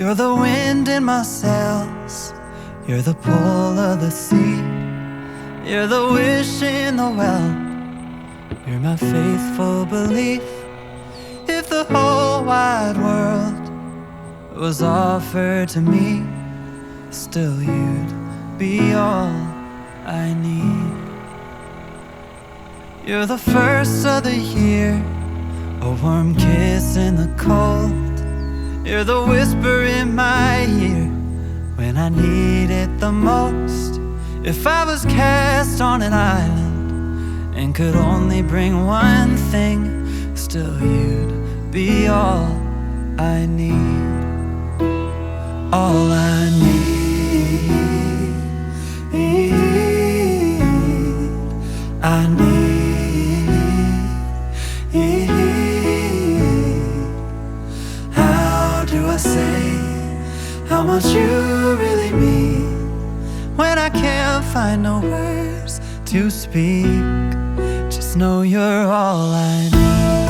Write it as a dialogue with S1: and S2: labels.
S1: You're the wind in my sails, you're the pull of the sea, you're the wish in the well, you're my faithful belief. If the whole wide world was offered to me, still you'd be all I need. You're the first of the year, a warm kiss in the cold. You're the whisper in my ear when I need it the most. If I was cast on an island and could only bring one thing, still you'd be all I need. All I need, I need. How do I say how much you really mean when I can't find no words to speak? Just know you're all I need.